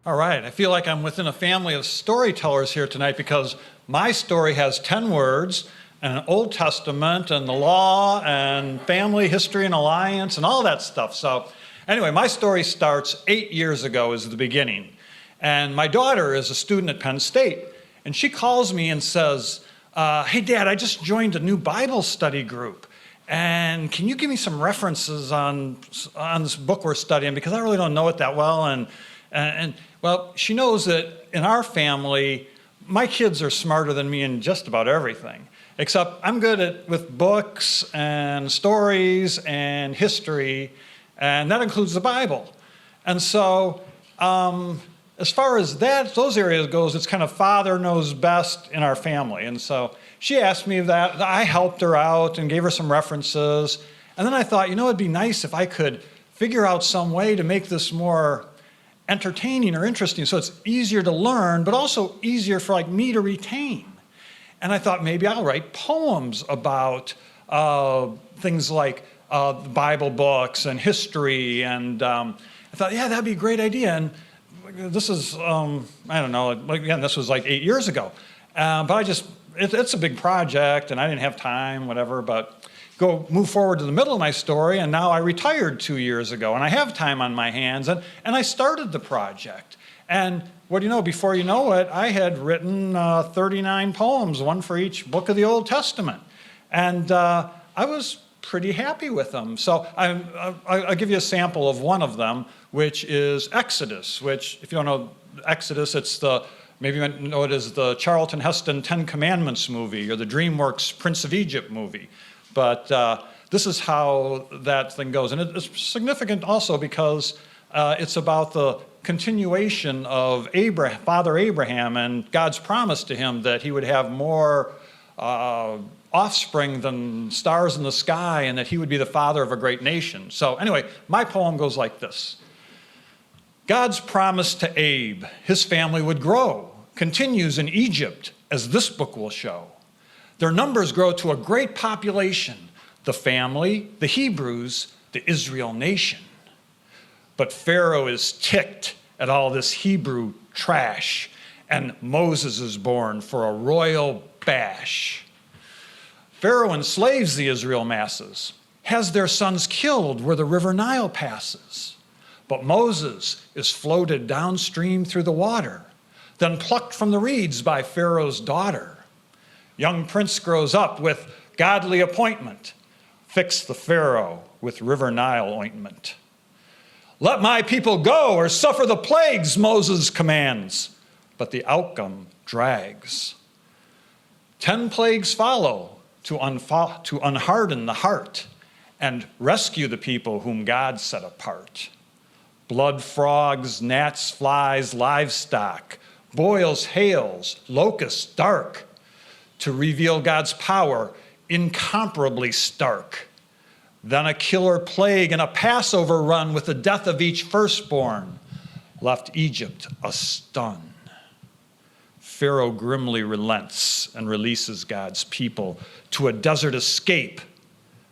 All right, I feel like I'm within a family of storytellers here tonight because my story has 10 words and an Old Testament and the law and family history and alliance and all that stuff. So anyway, my story starts 8 years ago is the beginning. And my daughter is a student at Penn State. And she calls me and says, hey, Dad, I just joined a new Bible study group. And can you give me some references on this book we're studying? Because I really don't know it that well. And well, she knows that in our family, my kids are smarter than me in just about everything. Except I'm good with books and stories and history, and that includes the Bible. And so as far as those areas goes, it's kind of father knows best in our family. And so she asked me that. I helped her out and gave her some references. And then I thought, it'd be nice if I could figure out some way to make this more entertaining or interesting so it's easier to learn, but also easier for me to retain. And I thought maybe I'll write poems about things like the Bible books and history. And I thought, yeah, that'd be a great idea. And this is, I don't know, again, this was 8 years ago. But it's a big project and I didn't have time, whatever, but move forward to the middle of my story, and now I retired 2 years ago, and I have time on my hands, and I started the project. And what do you know, before you know it, I had written 39 poems, one for each book of the Old Testament. And I was pretty happy with them. So I'll give you a sample of one of them, which is Exodus, which, if you don't know Exodus, it's maybe you know it as the Charlton Heston 10 Commandments movie or the DreamWorks Prince of Egypt movie. But this is how that thing goes. And it's significant also because it's about the continuation of Father Abraham and God's promise to him that he would have more offspring than stars in the sky and that he would be the father of a great nation. So anyway, my poem goes like this. God's promise to Abe, his family would grow, continues in Egypt, as this book will show. Their numbers grow to a great population, the family, the Hebrews, the Israel nation. But Pharaoh is ticked at all this Hebrew trash, and Moses is born for a royal bash. Pharaoh enslaves the Israel masses, has their sons killed where the river Nile passes. But Moses is floated downstream through the water, then plucked from the reeds by Pharaoh's daughter. Young prince grows up with godly appointment. Fix the Pharaoh with river Nile ointment. Let my people go or suffer the plagues, Moses commands. But the outcome drags. 10 plagues follow to unharden the heart and rescue the people whom God set apart. Blood frogs, gnats, flies, livestock, boils, hails, locusts dark, to reveal God's power incomparably stark. Then a killer plague and a Passover run with the death of each firstborn left Egypt astun. Pharaoh grimly relents and releases God's people to a desert escape,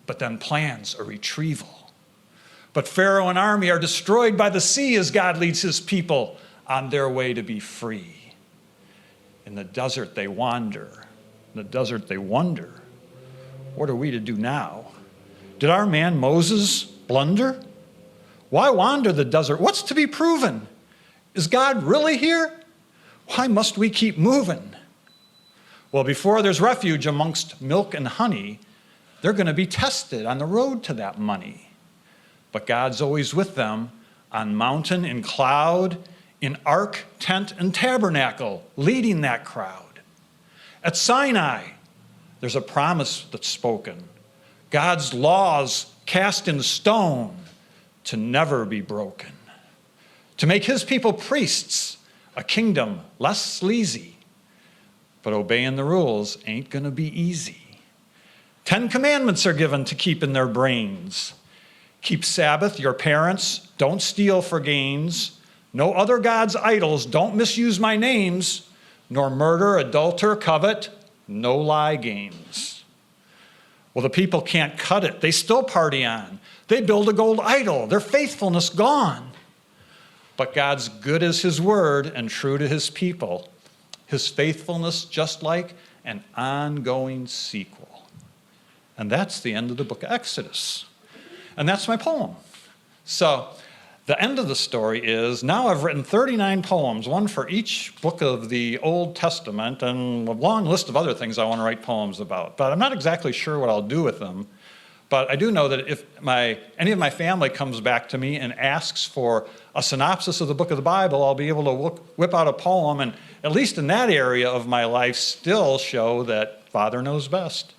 but then plans a retrieval. But Pharaoh and army are destroyed by the sea as God leads his people on their way to be free. In the desert they wander. In the desert they wonder, what are we to do now? Did our man Moses blunder? Why wander the desert? What's to be proven? Is God really here? Why must we keep moving? Well, before there's refuge amongst milk and honey, they're going to be tested on the road to that money. But God's always with them on mountain and cloud, in ark, tent, and tabernacle, leading that crowd. At Sinai, there's a promise that's spoken. God's laws cast in stone to never be broken. To make his people priests, a kingdom less sleazy. But obeying the rules ain't going to be easy. 10 commandments are given to keep in their brains. Keep Sabbath, your parents, don't steal for gains. No other gods' idols, don't misuse my names. Nor murder, adulter, covet, no lie games. Well, the people can't cut it. They still party on. They build a gold idol, their faithfulness gone. but God's good as his word and true to his people. His faithfulness just like an ongoing sequel. And that's the end of the book of Exodus. And that's my poem. So the end of the story is, now I've written 39 poems, one for each book of the Old Testament, and a long list of other things I want to write poems about. But I'm not exactly sure what I'll do with them. But I do know that if any of my family comes back to me and asks for a synopsis of the book of the Bible, I'll be able to whip out a poem and, at least in that area of my life, still show that Father knows best.